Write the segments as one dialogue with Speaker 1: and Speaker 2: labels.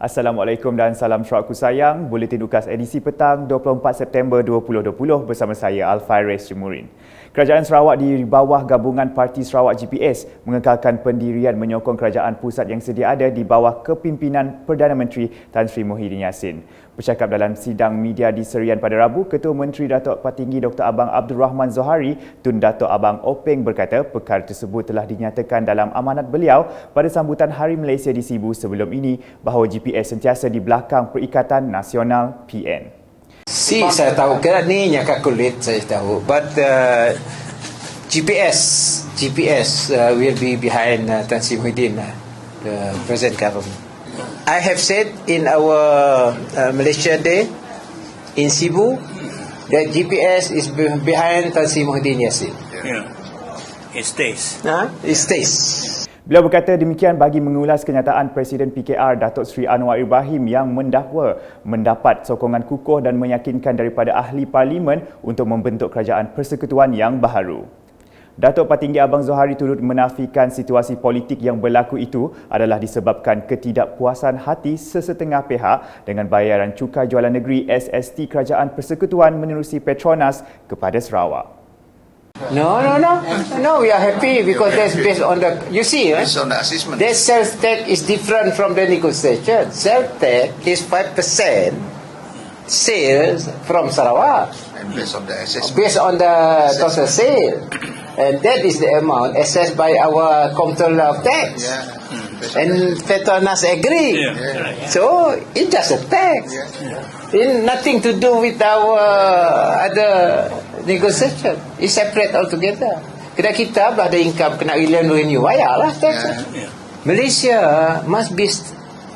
Speaker 1: Assalamualaikum dan salam Sarawakku sayang. Buletin UKAS edisi petang 24 September 2020 bersama saya Alfairez Jemurin. Kerajaan Sarawak di bawah gabungan Parti Sarawak GPS mengekalkan pendirian menyokong kerajaan pusat yang sedia ada di bawah kepimpinan Perdana Menteri Tan Sri Muhyiddin Yassin. Bercakap dalam sidang media di Serian pada Rabu, Ketua Menteri Datuk Patinggi Dr. Abang Abdul Rahman Zohari Tun Datuk Abang Openg berkata perkara tersebut telah dinyatakan dalam amanat beliau pada sambutan Hari Malaysia di Sibu sebelum ini bahawa GPS sentiasa di belakang Perikatan Nasional PN.
Speaker 2: Saya tahu kerana ni yang kalkulat saya tahu, but GPS will be behind Tan Sri Muhyiddin, the present government. I have said in our Malaysia Day in Sibu that GPS is behind Tan Sri Muhyiddin Yassin.
Speaker 3: Yeah. It stays.
Speaker 2: It stays.
Speaker 1: Beliau berkata demikian bagi mengulas kenyataan Presiden PKR Datuk Seri Anwar Ibrahim yang mendakwa mendapat sokongan kukuh dan meyakinkan daripada ahli parlimen untuk membentuk kerajaan persekutuan yang baharu. Datuk Patinggi Abang Zohari turut menafikan situasi politik yang berlaku itu adalah disebabkan ketidakpuasan hati sesetengah pihak dengan bayaran cukai jualan negeri SST Kerajaan Persekutuan menerusi Petronas kepada Sarawak.
Speaker 2: No, we are happy because that's based on the, you see,
Speaker 4: based on the assessment.
Speaker 2: That sales tax is different from the negotiation. Sales tax is 5% sales from Sarawak.
Speaker 4: And based on the assessment.
Speaker 2: Based on the total sale. And that is the amount assessed by our Comptroller of Tax.
Speaker 4: Yeah.
Speaker 2: And Petronas agree.
Speaker 3: Yeah.
Speaker 2: So, it's just a tax. It's nothing to do with our other negotiation. It's separate altogether. Kena kita ada income kena renew, bayarlah tax.
Speaker 4: Yeah.
Speaker 2: Malaysia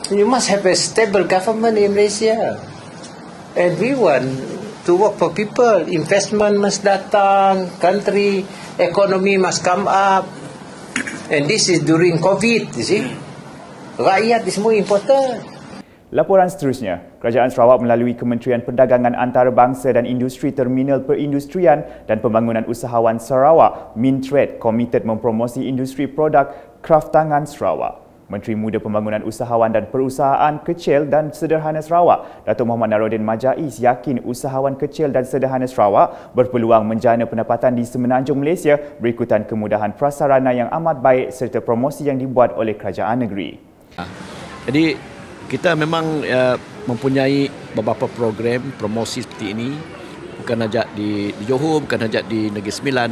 Speaker 2: you must have a stable government in Malaysia. And we want to work for people. Investment must datang, country economy must come up. And this is during COVID, you see. Rakyat is more important.
Speaker 1: Laporan seterusnya, Kerajaan Sarawak melalui Kementerian Perdagangan Antarabangsa dan Industri Terminal Perindustrian dan Pembangunan Usahawan Sarawak, Mintrade, komited mempromosi industri produk kraftangan Sarawak. Menteri Muda Pembangunan Usahawan dan Perusahaan Kecil dan Sederhana Sarawak, Datuk Muhammad Naruddin Majais yakin usahawan kecil dan sederhana Sarawak berpeluang menjana pendapatan di Semenanjung Malaysia berikutan kemudahan prasarana yang amat baik serta promosi yang dibuat oleh kerajaan negeri.
Speaker 5: Jadi kita memang mempunyai beberapa program promosi seperti ini, bukan saja di Johor, bukan saja di Negeri Sembilan,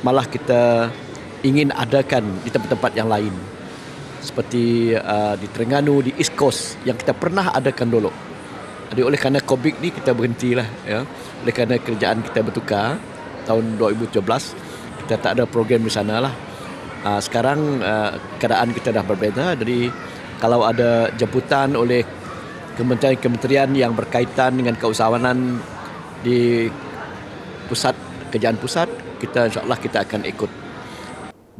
Speaker 5: malah kita ingin adakan di tempat-tempat yang lain. Seperti di Terengganu, di East Coast yang kita pernah adakan dulu. Jadi oleh kerana COVID ni kita berhentilah, ya. Oleh kerana kerjaan kita bertukar tahun 2017, kita tak ada program di sana lah. Sekarang keadaan kita dah berbeza. Jadi kalau ada jemputan oleh kementerian-kementerian yang berkaitan dengan keusahawanan di pusat, kerajaan pusat, kita insya-Allah kita akan ikut.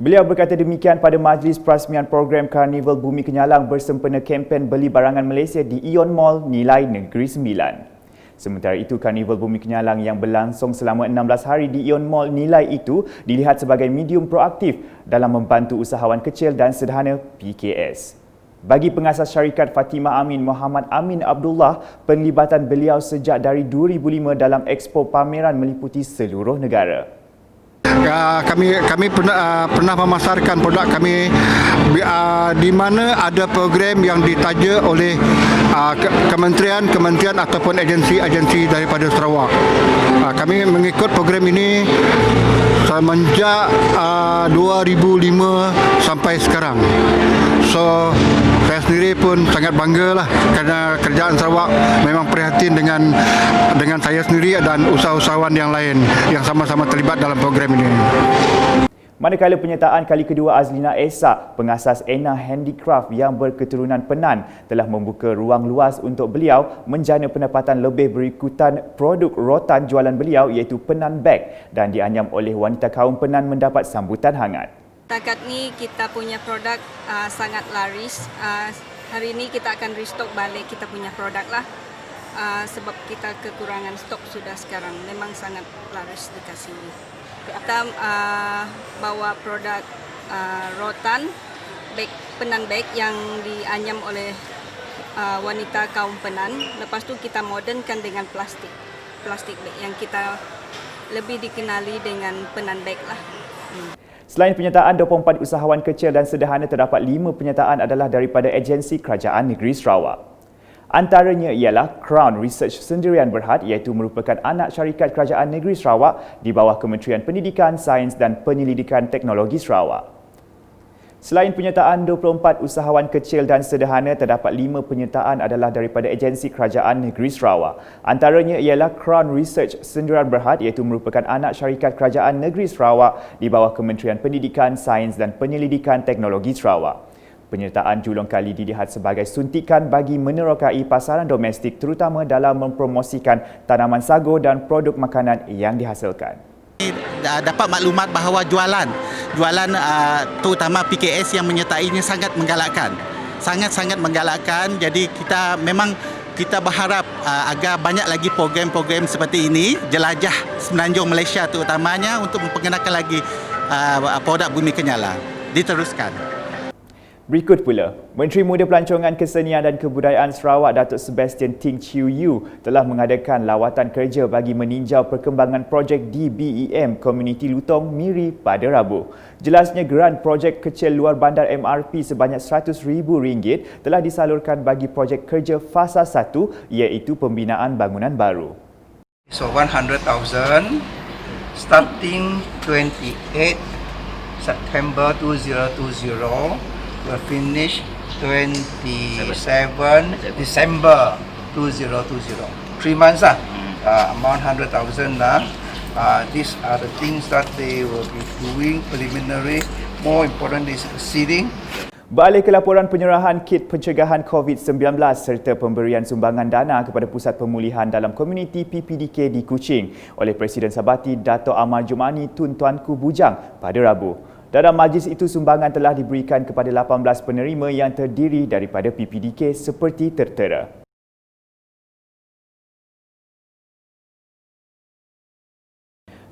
Speaker 1: Beliau berkata demikian pada majlis perasmian program Karnival Bumi Kenyalang bersempena kempen beli barangan Malaysia di Ion Mall Nilai Negeri Sembilan. Sementara itu, Karnival Bumi Kenyalang yang berlangsung selama 16 hari di Ion Mall Nilai itu dilihat sebagai medium proaktif dalam membantu usahawan kecil dan sederhana PKS. Bagi pengasas syarikat Fatimah Amin Muhammad Amin Abdullah, penglibatan beliau sejak dari 2005 dalam ekspo pameran meliputi seluruh negara.
Speaker 6: Kami pernah memasarkan produk kami di mana ada program yang ditaja oleh kementerian ataupun agensi daripada Sarawak. Kami mengikut program ini semenjak 2005 sampai sekarang. So saya sendiri pun sangat banggalah kerana kerajaan Sarawak memang prihatin dengan saya sendiri dan usahawan yang lain yang sama-sama terlibat dalam program ini.
Speaker 1: Manakala penyertaan kali kedua Azlina Esa, pengasas Ena Handicraft yang berketurunan Penan, telah membuka ruang luas untuk beliau menjana pendapatan lebih berikutan produk rotan jualan beliau iaitu Penan Bag dan dianyam oleh wanita kaum Penan mendapat sambutan hangat.
Speaker 7: Setakat ni kita punya produk sangat laris. Hari ini kita akan restock balik kita punya produk lah. Sebab kita kekurangan stok sudah sekarang. Memang sangat laris dekat sini. Kita bawa produk rotan, bag, Penan Bag yang dianyam oleh wanita kaum penan. Lepas tu kita modernkan dengan plastik bag yang kita lebih dikenali dengan penan bag lah.
Speaker 1: Selain penyertaan 24 usahawan kecil dan sederhana, terdapat 5 penyertaan adalah daripada agensi Kerajaan Negeri Sarawak. Antaranya ialah Crown Research Sendirian Berhad, iaitu merupakan anak syarikat Kerajaan Negeri Sarawak di bawah Kementerian Pendidikan, Sains dan Penyelidikan Teknologi Sarawak. Selain penyertaan 24 usahawan kecil dan sederhana, terdapat 5 penyertaan adalah daripada agensi Kerajaan Negeri Sarawak. Antaranya ialah Crown Research Sendirian Berhad, iaitu merupakan anak syarikat Kerajaan Negeri Sarawak di bawah Kementerian Pendidikan, Sains dan Penyelidikan Teknologi Sarawak. Penyertaan julung kali dilihat sebagai suntikan bagi menerokai pasaran domestik, terutama dalam mempromosikan tanaman sagu dan produk makanan yang dihasilkan.
Speaker 8: Dapat maklumat bahawa jualan terutama PKS yang menyertainya sangat menggalakkan. Sangat-sangat menggalakkan. Jadi kita berharap agar banyak lagi program-program seperti ini jelajah semenanjung Malaysia terutamanya untuk memperkenalkan lagi produk bumi kenyala. Diteruskan.
Speaker 1: Berikut pula, Menteri Muda Pelancongan Kesenian dan Kebudayaan Sarawak Datuk Sebastian Ting Chiu Yu telah mengadakan lawatan kerja bagi meninjau perkembangan projek DBEM Komuniti Lutong Miri pada Rabu. Jelasnya grant projek kecil luar bandar MRP sebanyak RM100,000 telah disalurkan bagi projek kerja fasa 1, iaitu pembinaan bangunan baru.
Speaker 4: So 100,000 starting 28 September 2020 will finish 27 December 2020. 3 months amount 100,000 these are the things that they will be doing preliminary. More important is seeding.
Speaker 1: Beralih ke laporan penyerahan kit pencegahan COVID-19 serta pemberian sumbangan dana kepada Pusat Pemulihan dalam Komuniti PPDK di Kuching oleh Presiden Sabati Dato' Ahmad Jumani Tun Tuanku Bujang pada Rabu. Dalam majlis itu, sumbangan telah diberikan kepada 18 penerima yang terdiri daripada PPDK seperti tertera.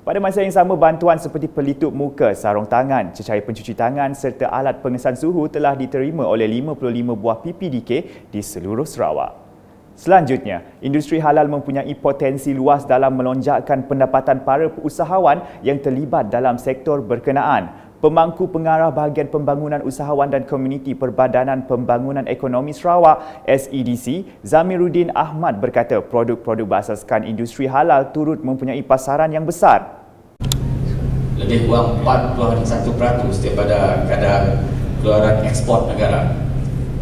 Speaker 1: Pada masa yang sama, bantuan seperti pelitup muka, sarung tangan, cecair pencuci tangan serta alat pengesan suhu telah diterima oleh 55 buah PPDK di seluruh Sarawak. Selanjutnya, industri halal mempunyai potensi luas dalam melonjakkan pendapatan para usahawan yang terlibat dalam sektor berkenaan. Pemangku Pengarah Bahagian Pembangunan Usahawan dan Komuniti Perbadanan Pembangunan Ekonomi Sarawak SEDC, Zamiruddin Ahmad berkata produk-produk berasaskan industri halal turut mempunyai pasaran yang besar.
Speaker 9: Lebih kurang 41% daripada kadar keluaran ekspor negara.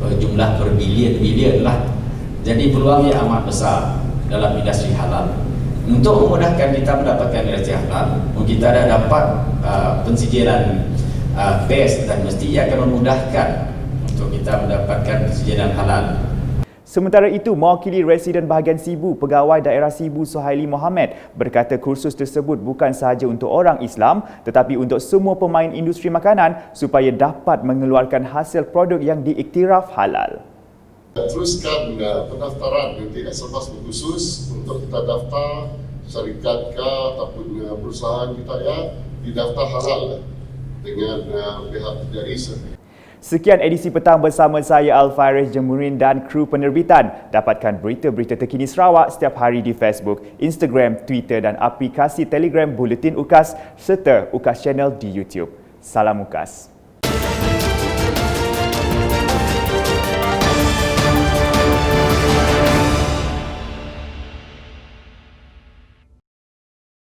Speaker 9: Jumlah berbilion-bilion lah. Jadi peluangnya amat besar dalam industri halal. Untuk memudahkan kita mendapatkan industri halal, kita dah dapat pensijilan base dan mestinya akan memudahkan untuk kita mendapatkan pensijilan halal.
Speaker 1: Sementara itu, mewakili Residen Bahagian Sibu, Pegawai Daerah Sibu Suhaili Mohamad berkata kursus tersebut bukan sahaja untuk orang Islam tetapi untuk semua pemain industri makanan supaya dapat mengeluarkan hasil produk yang diiktiraf halal.
Speaker 10: Teruskan pendaftaran nanti SMS khusus untuk kita daftar syarikat ke ataupun perusahaan kita ya didaftar halal dengan pihak TDIS.
Speaker 1: Sekian edisi petang bersama saya Alfairez Jemurin dan kru penerbitan. Dapatkan berita-berita terkini Sarawak setiap hari di Facebook, Instagram, Twitter dan aplikasi Telegram Buletin UKAS serta UKAS Channel di YouTube. Salam UKAS.